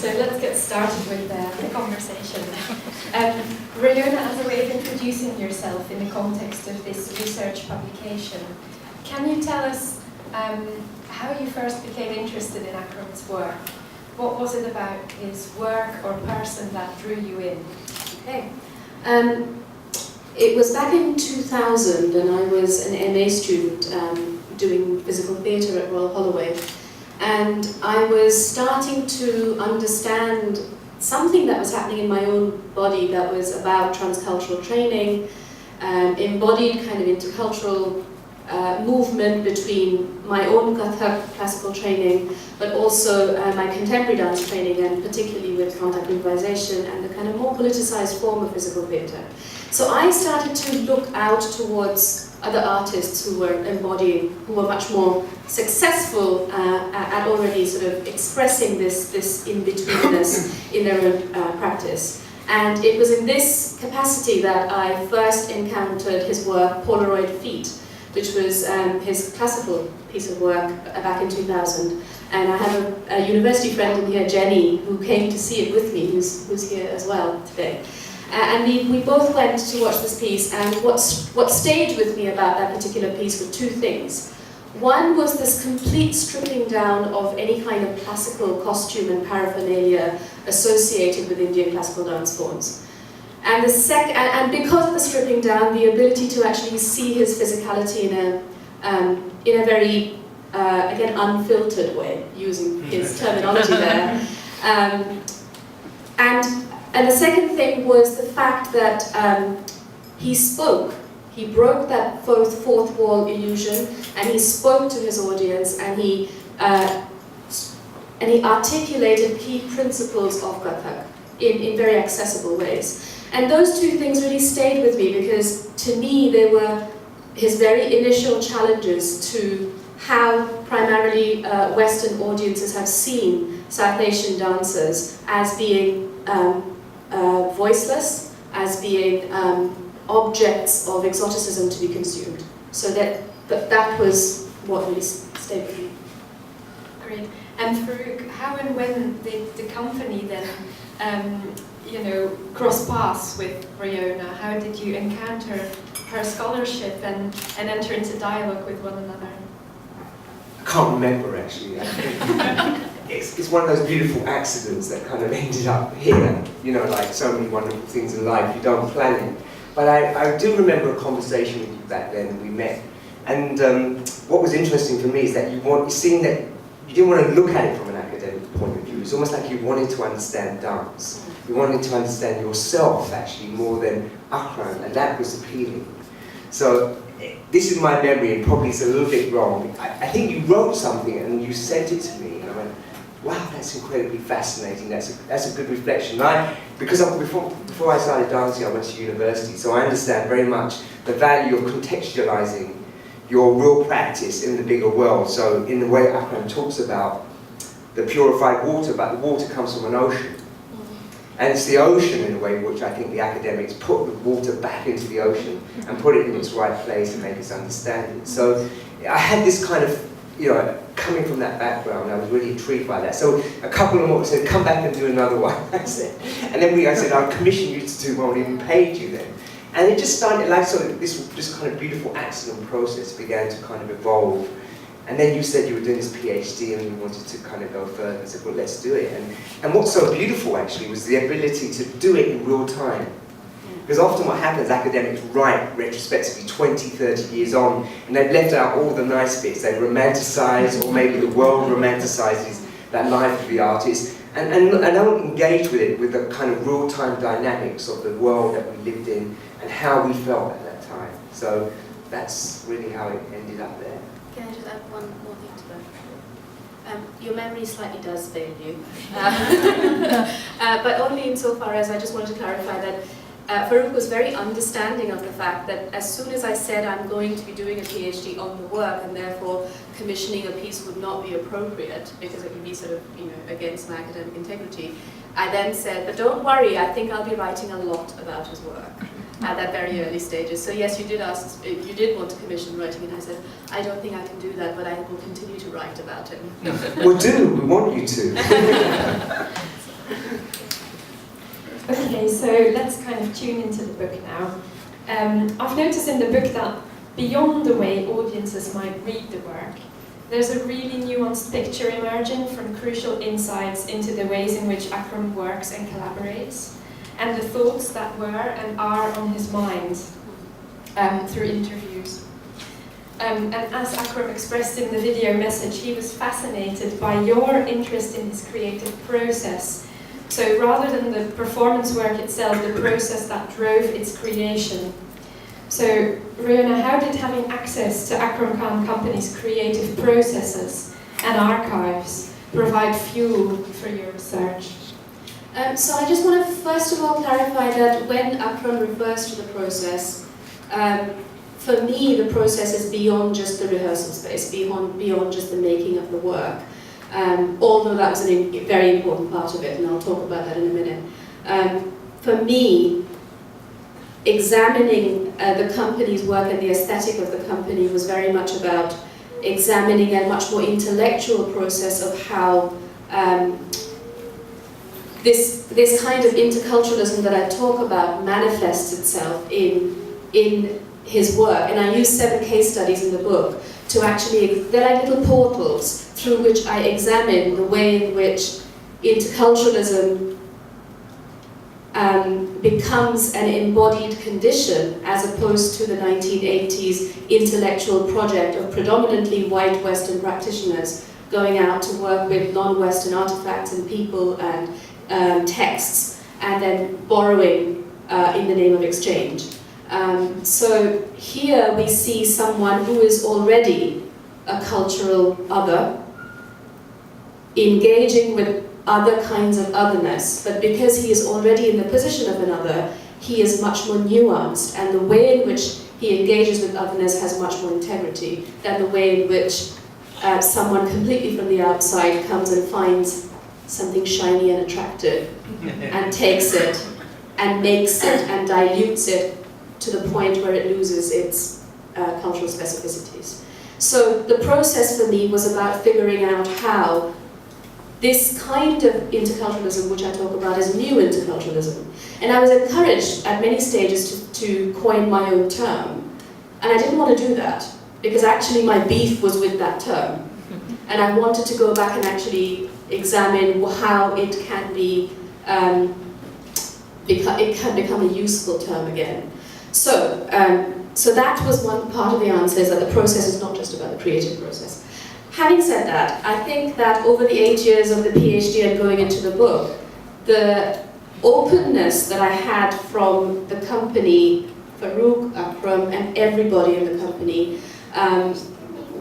So let's get started with the conversation. Royona, as a way of introducing yourself in the context of this research publication, can you tell us how you first became interested in Akram's work? What was it about his work or person that drew you in? Okay. It was back in 2000, and I was an MA student doing physical theatre at Royal Holloway. And I was starting to understand something that was happening in my own body that was about transcultural training, embodied kind of intercultural movement between my own Kathak classical training, but also my contemporary dance training, and particularly with contact improvisation and the kind of more politicized form of physical theatre. So I started to look out towards other artists who were embodying, who were much more successful at already sort of expressing this in-betweenness in their own practice. And it was in this capacity that I first encountered his work, Polaroid Feet, which was his classical piece of work back in 2000. And I have a university friend in here, Jenny, who came to see it with me, who's here as well today. And we both went to watch this piece, and what stayed with me about that particular piece were two things. One was this complete stripping down of any kind of classical costume and paraphernalia associated with Indian classical dance forms. And and because of the stripping down, the ability to actually see his physicality in a very again unfiltered way, using his terminology there. And the second thing was the fact that he spoke. He broke that fourth wall illusion, and he spoke to his audience, and he articulated key principles of Kathak in very accessible ways. And those two things really stayed with me, because to me they were his very initial challenges to how primarily Western audiences have seen South Asian dancers as being voiceless, as being objects of exoticism to be consumed. So that was what really stayed with me. Great. And Farooq, how and when did the company then, cross paths with Royona? How did you encounter her scholarship and enter into dialogue with one another? I can't remember actually. It's one of those beautiful accidents that kind of ended up here, like so many wonderful things in life, you don't plan it. But I do remember a conversation with you back then, we met. And what was interesting for me is that you seemed that you didn't want to look at it from an academic point of view. It's almost like you wanted to understand dance. You wanted to understand yourself actually more than Akram, and that was appealing. So this is my memory, and probably it's a little bit wrong. I think you wrote something and you sent it to me, and I went, wow, that's incredibly fascinating. That's a good reflection. Because before I started dancing, I went to university, so I understand very much the value of contextualizing your real practice in the bigger world. So in the way Akram talks about the purified water, but the water comes from an ocean. And it's the ocean, in a way, which I think the academics put the water back into the ocean and put it in its right place and make us understand it. So I had this kind of, coming from that background, I was really intrigued by that. So a couple of more said, come back and do another one, I said. And then I said, I'll commission you to do one, we even paid you then. And it just started, this kind of beautiful accident process began to kind of evolve. And then you said you were doing this PhD and you wanted to kind of go further. I said, well, let's do it. And what's so beautiful, actually, was the ability to do it in real time. Because often what happens, academics write retrospectively 20, 30 years on, and they've left out all the nice bits. They romanticize, or maybe the world romanticizes that life of the artist, and don't engage with it with the kind of real-time dynamics of the world that we lived in and how we felt at that time. So that's really how it ended up there. Can I just add one more thing to that? Your memory slightly does fail you. But only insofar as I just wanted to clarify that Farooq was very understanding of the fact that as soon as I said I'm going to be doing a PhD on the work, and therefore commissioning a piece would not be appropriate because it would be sort of, against my academic integrity, I then said, but don't worry, I think I'll be writing a lot about his work at that very early stages. So yes, you did ask, you did want to commission writing, and I said, I don't think I can do that, but I will continue to write about him. Well, we want you to. Okay, so let's kind of tune into the book now. I've noticed in the book that beyond the way audiences might read the work, there's a really nuanced picture emerging from crucial insights into the ways in which Akram works and collaborates, and the thoughts that were and are on his mind through interviews. And as Akram expressed in the video message, he was fascinated by your interest in his creative process. So rather than the performance work itself, the process that drove its creation. So, Royona, how did having access to Akram Khan Company's creative processes and archives provide fuel for your research? So I just want to first of all clarify that when Akram refers to the process, for me the process is beyond just the rehearsal space, beyond just the making of the work. Although that was a very important part of it, and I'll talk about that in a minute. For me, examining the company's work and the aesthetic of the company was very much about examining a much more intellectual process of how this kind of interculturalism that I talk about manifests itself in his work. And I use 7 case studies in the book to actually, they're like little portals through which I examine the way in which interculturalism becomes an embodied condition as opposed to the 1980s intellectual project of predominantly white Western practitioners going out to work with non-Western artifacts and people and texts and then borrowing in the name of exchange. So here we see someone who is already a cultural other, engaging with other kinds of otherness, but because he is already in the position of another, he is much more nuanced, and the way in which he engages with otherness has much more integrity than the way in which someone completely from the outside comes and finds something shiny and attractive and takes it and makes it and dilutes it to the point where it loses its cultural specificities. So the process for me was about figuring out how this kind of interculturalism, which I talk about, is new interculturalism. And I was encouraged at many stages to coin my own term. And I didn't want to do that, because actually my beef was with that term. And I wanted to go back and actually examine how it can be, it can become a useful term again. So that was one part of the answer, is that the process is not just about the creative process. Having said that, I think that over the 8 years of the PhD and going into the book, the openness that I had from the company, Farooq, Akram, and everybody in the company,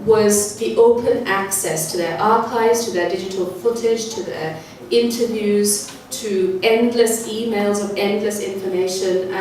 was the open access to their archives, to their digital footage, to their interviews, to endless emails of endless information.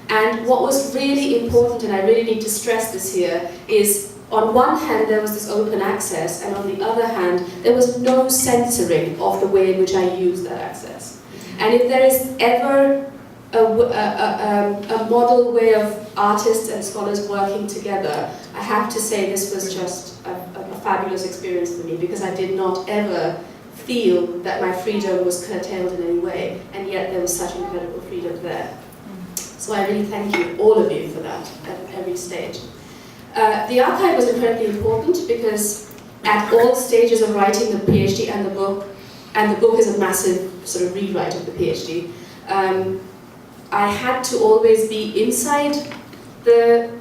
And what was really important, and I really need to stress this here, is on one hand there was this open access, and on the other hand there was no censoring of the way in which I used that access. And if there is ever a model way of artists and scholars working together, I have to say this was just a fabulous experience for me, because I did not ever feel that my freedom was curtailed in any way, and yet there was such incredible freedom there. So I really thank you, all of you, for that at every stage. The archive was incredibly important because at all stages of writing the PhD and the book is a massive sort of rewrite of the PhD, I had to always be inside and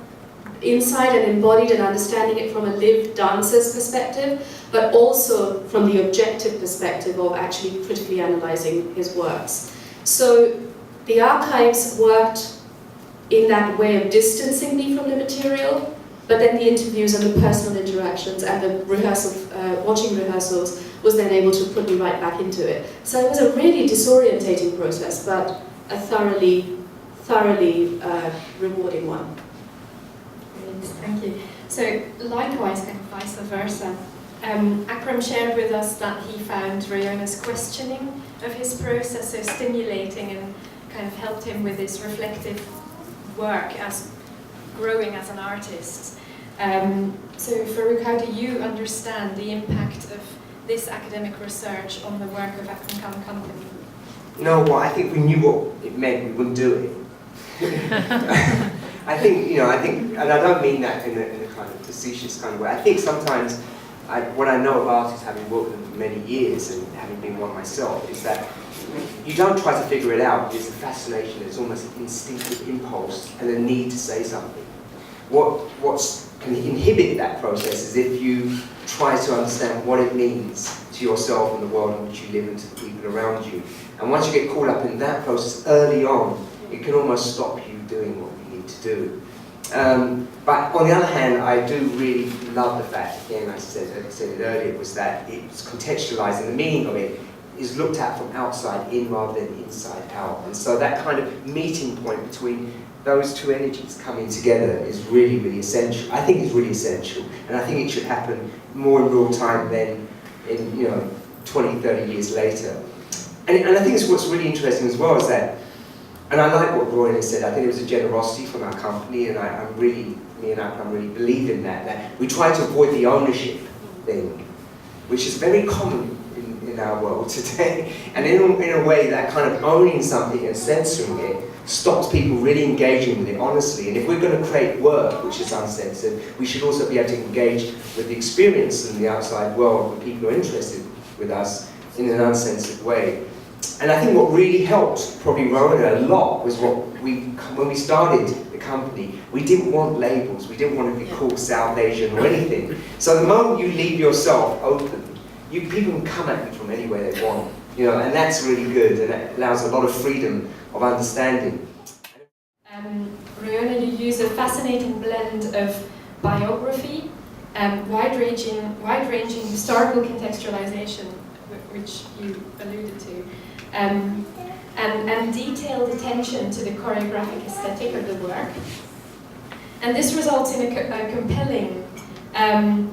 embodied and understanding it from a lived dancer's perspective, but also from the objective perspective of actually critically analysing his works. So the archives worked in that way of distancing me from the material, but then the interviews and the personal interactions and the watching rehearsals was then able to put me right back into it. So it was a really disorientating process, but a thoroughly rewarding one. Brilliant, thank you. So likewise, kind of vice versa, Akram shared with us that he found Royona's questioning of his process so stimulating and kind of helped him with his reflective work as growing as an artist. So Farooq, how do you understand the impact of this academic research on the work of Akram Khan Company? No, well, I think if we knew what it meant, we wouldn't do it. I think, and I don't mean that in a kind of facetious kind of way. I think sometimes, what I know of artists, having worked with them for many years and having been one myself, is that you don't try to figure it out. It's a fascination, it's almost an instinctive impulse and a need to say something. What can inhibit that process is if you try to understand what it means to yourself and the world in which you live and to the people around you. And once you get caught up in that process early on, it can almost stop you doing what you need to do. But on the other hand, I do really love the fact, again, I said it earlier, was that it's contextualized and the meaning of it is looked at from outside in rather than inside out. And so that kind of meeting point between those two energies coming together is really, really essential. I think it's really essential. And I think it should happen more in real time than in, 20, 30 years later. And I think it's what's really interesting as well is that, and I like what Royona said, I think it was a generosity from our company, and me and Akram really believe in that we try to avoid the ownership thing, which is very common in our world today. And in a way, that kind of owning something and censoring it stops people really engaging with it honestly. And if we're going to create work which is uncensored, we should also be able to engage with the experience in the outside world where people are interested with us in an uncensored way. And I think what really helped probably Royona a lot was when we started the company, we didn't want labels, we didn't want to be called South Asian or anything. So the moment you leave yourself open, people can come at you from anywhere they want, and that's really good, and that allows a lot of freedom of understanding. Royona, you use a fascinating blend of biography, wide-ranging historical contextualization, which you alluded to, and detailed attention to the choreographic aesthetic of the work. And this results in a compelling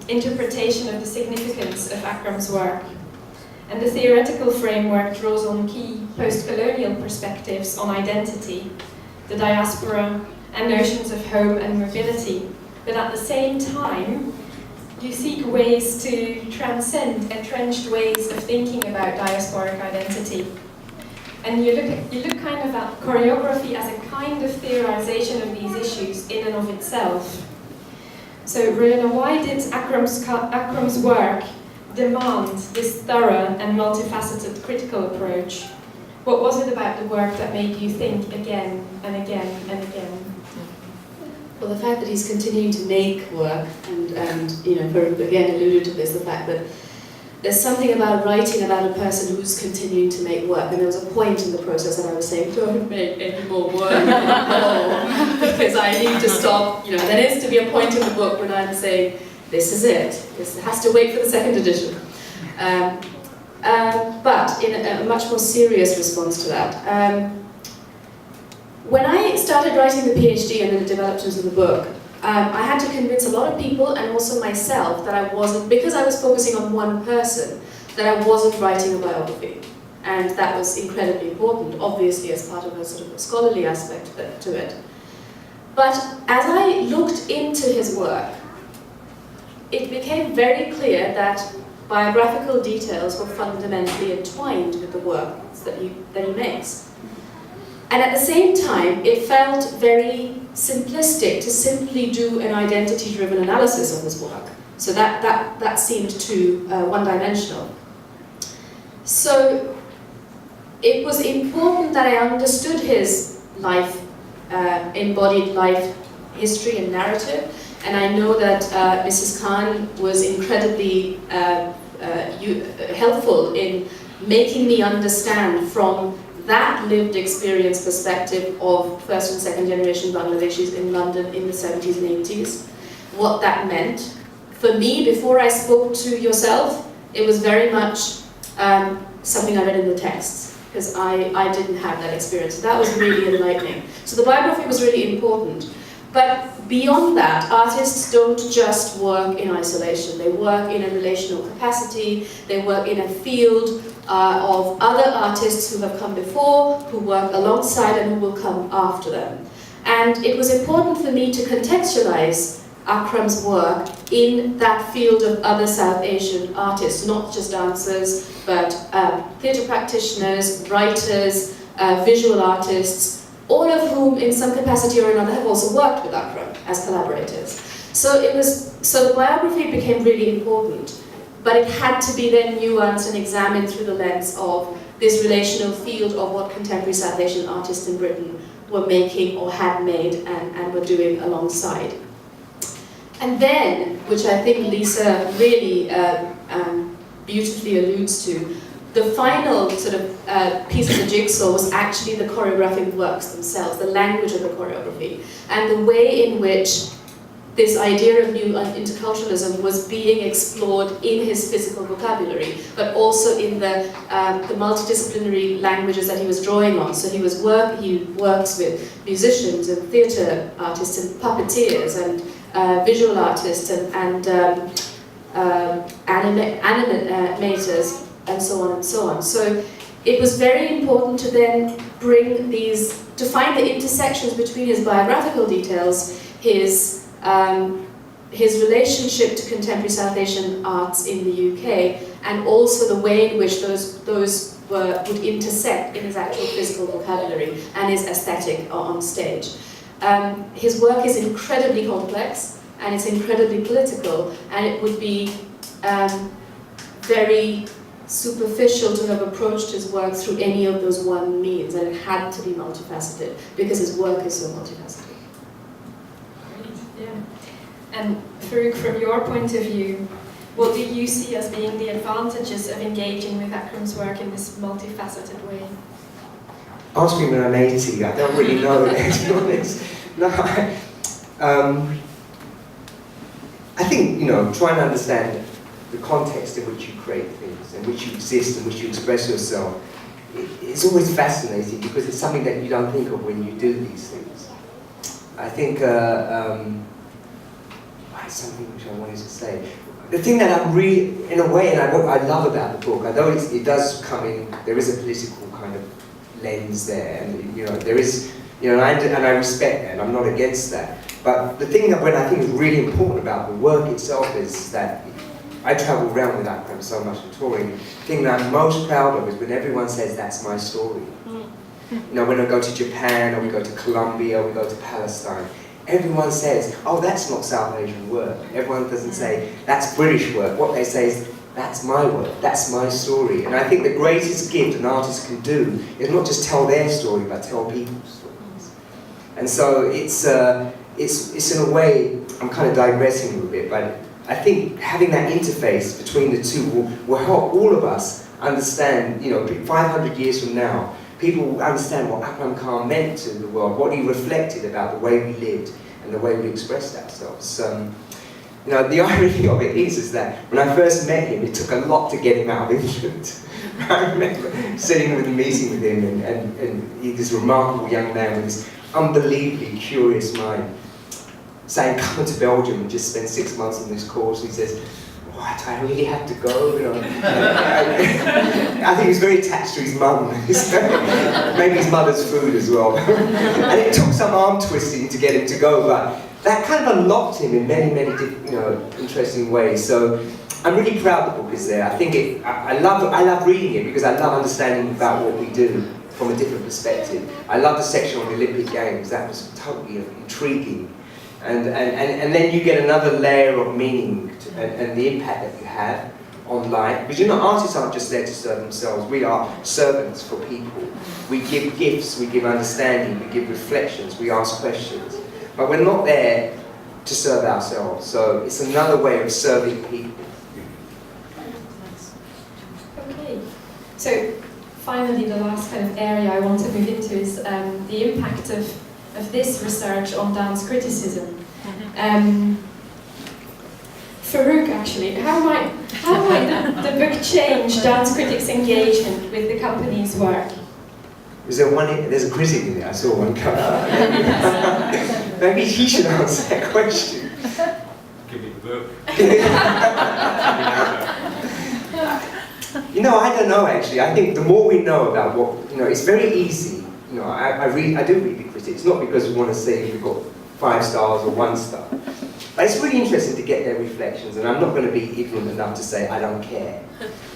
interpretation of the significance of Akram's work. And the theoretical framework draws on key post-colonial perspectives on identity, the diaspora, and notions of home and mobility. But at the same time, you seek ways to transcend entrenched ways of thinking about diasporic identity. And you look kind of at choreography as a kind of theorization of these issues in and of itself. So, Royona, why did Akram's work demand this thorough and multifaceted critical approach? What was it about the work that made you think again and again and again? Well, the fact that he's continuing to make work, and Farooq again alluded to this, the fact that there's something about writing about a person who's continuing to make work, and there was a point in the process that I was saying, don't make any more work because I need to stop. There needs to be a point in the book when I'm saying, this is it. This has to wait for the second edition. But in a much more serious response to that, when I started writing the PhD and then it developed into the book, I had to convince a lot of people and also myself that I wasn't, because I was focusing on one person, that I wasn't writing a biography. And that was incredibly important, obviously as part of a sort of a scholarly aspect to it. But as I looked into his work, it became very clear that biographical details were fundamentally entwined with the work that he makes. And at the same time, it felt very simplistic to simply do an identity-driven analysis of his work. So that seemed too one-dimensional. So it was important that I understood his life, embodied life, history and narrative. And I know that Mrs. Khan was incredibly helpful in making me understand from that lived experience perspective of first and second generation Bangladeshis in London in the 70s and 80s, what that meant. For me, before I spoke to yourself, it was very much something I read in the texts, because I didn't have that experience. So that was really enlightening. So the biography was really important. But beyond that, artists don't just work in isolation. They work in a relational capacity, they work in a field of other artists who have come before, who work alongside and who will come after them. And it was important for me to contextualize Akram's work in that field of other South Asian artists, not just dancers, but theatre practitioners, writers, visual artists, all of whom in some capacity or another have also worked with Akram as collaborators. So the biography became really important, but it had to be then nuanced and examined through the lens of this relational field of what contemporary South Asian artists in Britain were making or had made and were doing alongside. And then, which I think Lisa really beautifully alludes to, the final sort of piece of the jigsaw was actually the choreographic works themselves, the language of the choreography, and the way in which this idea of new interculturalism was being explored in his physical vocabulary, but also in the multidisciplinary languages that he was drawing on. So he works with musicians and theatre artists and puppeteers and visual artists and animators and so on and so on. So it was very important to then bring these, to find the intersections between his biographical details, his relationship to contemporary South Asian arts in the UK, and also the way in which those would intersect in his actual physical vocabulary and his aesthetic on stage. His work is incredibly complex and it's incredibly political, and it would be very superficial to have approached his work through any of those one means, and it had to be multifaceted because his work is so multifaceted. Yeah. And Farooq, from your point of view, what do you see as being the advantages of engaging with Akram's work in this multifaceted way? Ask me when I'm 80, I don't really know, to be honest. No, I think, trying to understand the context in which you create things, in which you exist, in which you express yourself, it's always fascinating because it's something that you don't think of when you do these things. I think, something which I wanted to say. The thing that I'm really, in a way, and I love about the book, although it does come in, there is a political kind of lens there, and there is, and I respect that, and I'm not against that. But the thing that I think is really important about the work itself is that I travel around with Akram so much and touring. The thing that I'm most proud of is when everyone says that's my story. When I go to Japan, or we go to Colombia, or we go to Palestine, everyone says, oh, that's not South Asian work. Everyone doesn't say, that's British work. What they say is, that's my work, that's my story. And I think the greatest gift an artist can do is not just tell their story, but tell people's stories. And so it's in a way, I'm kind of digressing a little bit, but I think having that interface between the two will help all of us understand, 500 years from now, people will understand what Akram Khan meant to the world, what he reflected about the way we lived and the way we expressed ourselves. The irony of it is that when I first met him, it took a lot to get him out of England. I remember sitting with him, meeting with him, and he's this remarkable young man with this unbelievably curious mind, saying, come to Belgium and just spend 6 months on this course. He says, what, I really have to go? I think he was very attached to his mum. Maybe his mother's food as well. And it took some arm twisting to get him to go, but that kind of unlocked him in many, many interesting ways. So I'm really proud the book is there. I think I love reading it because I love understanding about what we do from a different perspective. I love the section on the Olympic Games. That was totally intriguing. And then you get another layer of meaning and the impact that you have on life. Because artists aren't just there to serve themselves, we are servants for people. We give gifts, we give understanding, we give reflections, we ask questions. But we're not there to serve ourselves, so it's another way of serving people. Okay, so finally the last kind of area I want to move into is the impact of this research on dance criticism. Farooq, actually, how might the book change dance critics' engagement with the company's work? Is there one? There's a critic in there. I saw one come out. Maybe he should answer that question. Give me the book. I don't know actually. I think the more we know about what it's very easy. I do read the critics, not because we want to say we've got 5 stars or 1 star. But it's really interesting to get their reflections, and I'm not going to be ignorant enough to say I don't care.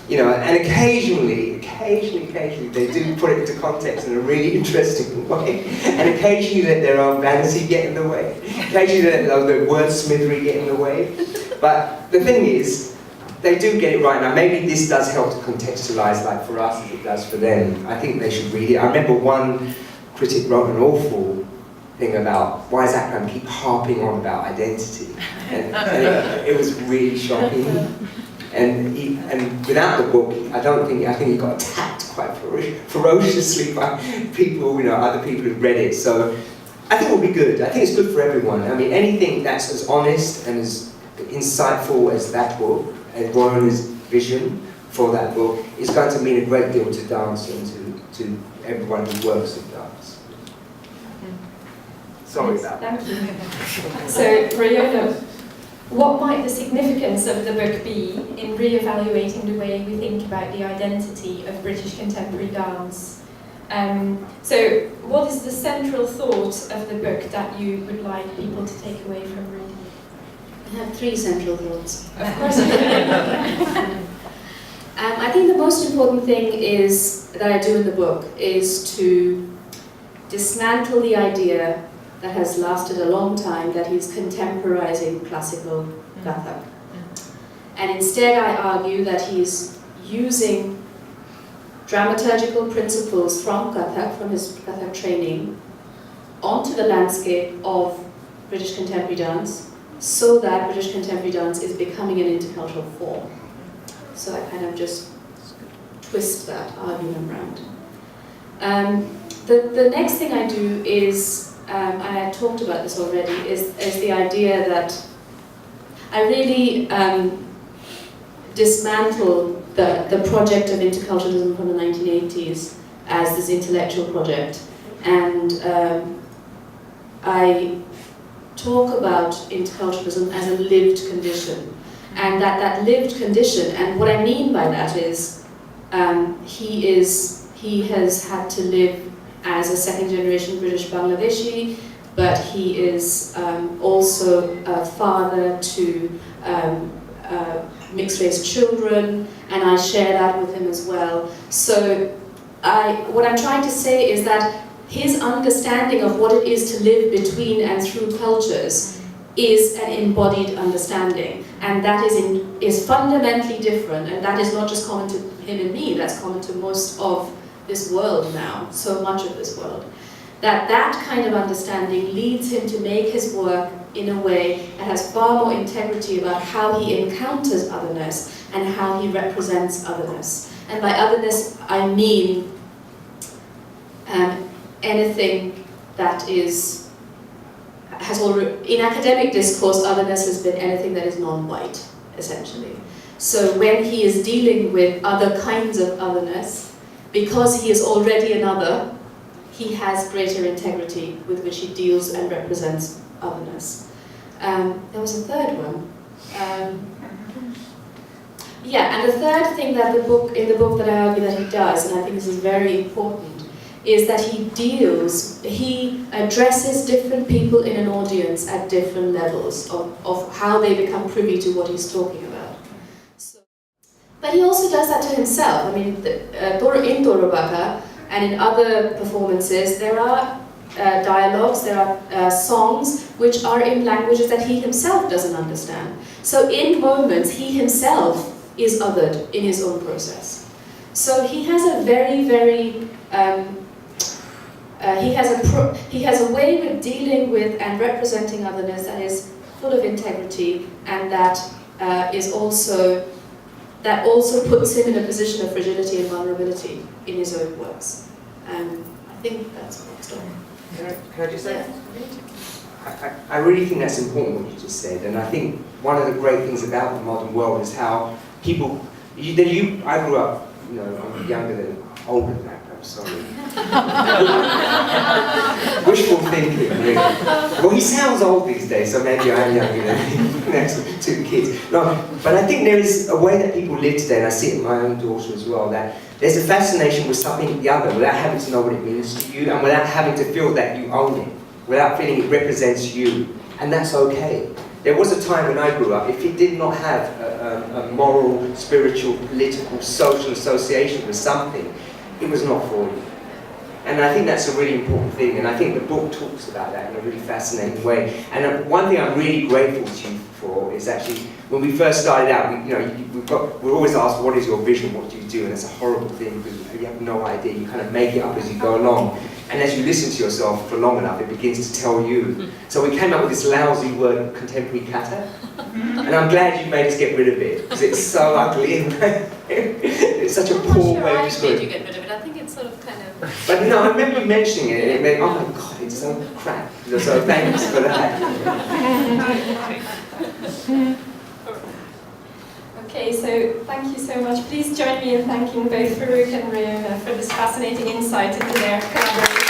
You know, and occasionally, they do put it into context in a really interesting way, and occasionally let their own vanity get in the way, occasionally let their wordsmithery get in the way. But the thing is, they do get it right. Now, maybe this does help to contextualize, like for us as it does for them. I think they should read it. I remember one critic wrote an awful thing about why does Akram keep harping on about identity, and it was really shocking. And without the book, I think he got attacked quite ferociously by people, you know, other people who've read it. So I think it will be good. I think it's good for everyone. I mean, anything that's as honest and as insightful as that book, and Royona's vision for that book, is going to mean a great deal to dance and to everyone who works in dance. Sorry about that. Thank you. So, Royona, what might the significance of the book be in re-evaluating the way we think about the identity of British contemporary dance? So, what is the central thought of the book that you would like people to take away from reading it? I have 3 central thoughts. Of course. I think the most important thing that I do in the book is to dismantle the idea that has lasted a long time that he's contemporizing classical Kathak. And instead I argue that he's using dramaturgical principles from Kathak, from his Kathak training, onto the landscape of British contemporary dance, so that British contemporary dance is becoming an intercultural form. So I kind of just twist that argument around. The next thing I do is, and I talked about this already, is the idea that I really dismantle the project of interculturalism from the 1980s as this intellectual project, and I talk about interculturalism as a lived condition, and that lived condition, and what I mean by that is he has had to live as a second-generation British Bangladeshi, but he is also a father to mixed-race children, and I share that with him as well. So what I'm trying to say is that his understanding of what it is to live between and through cultures is an embodied understanding, and that is fundamentally different, and that is not just common to him and me, that's common to most of this world now, so much of this world. That kind of understanding leads him to make his work in a way that has far more integrity about how he encounters otherness and how he represents otherness. And by otherness, I mean anything that has already, in academic discourse, otherness has been anything that is non-white, essentially. So when he is dealing with other kinds of otherness, because he is already another, he has greater integrity with which he deals and represents otherness. There was a third one. And the third thing that in the book that I argue that he does, and I think this is very important, is that he addresses different people in an audience at different levels of how they become privy to what he's talking about. But he also does that to himself. I mean, in Dorobaka and in other performances, there are dialogues, there are songs which are in languages that he himself doesn't understand. So in moments, he himself is othered in his own process. So he has a very, very, he has a way of dealing with and representing otherness that is full of integrity, and that also puts him in a position of fragility and vulnerability in his own works. I think that's what it's doing. Can I just say? I really think that's important what you just said, and I think one of the great things about the modern world is how people. I grew up, I'm younger than older than that. I'm sorry. Wishful thinking, really. Well, he sounds old these days, so maybe I'm younger than him. Next 2 kids. No, but I think there is a way that people live today, and I see it in my own daughter as well, that there's a fascination with something the other without having to know what it means to you, and without having to feel that you own it, without feeling it represents you, and that's okay. There was a time when I grew up, if it did not have a moral, spiritual, political, social association with something, it was not for you. And I think that's a really important thing, and I think the book talks about that in a really fascinating way. And one thing I'm really grateful to you for is actually, when we first started out, we're always asked, what is your vision, what do you do? And it's a horrible thing, because you have no idea, you kind of make it up as you go along. And as you listen to yourself for long enough, it begins to tell you. So we came up with this lousy word, contemporary kata, and I'm glad you made us get rid of it, because it's so ugly. It's such a poor way of describing it. Get rid of it. I think it's sort of kind of... But no, I remember you mentioning it, and it meant, oh my God, it's so crap. So thanks for that. Okay, so thank you so much. Please join me in thanking both Farooq and Royona for this fascinating insight into their collaboration.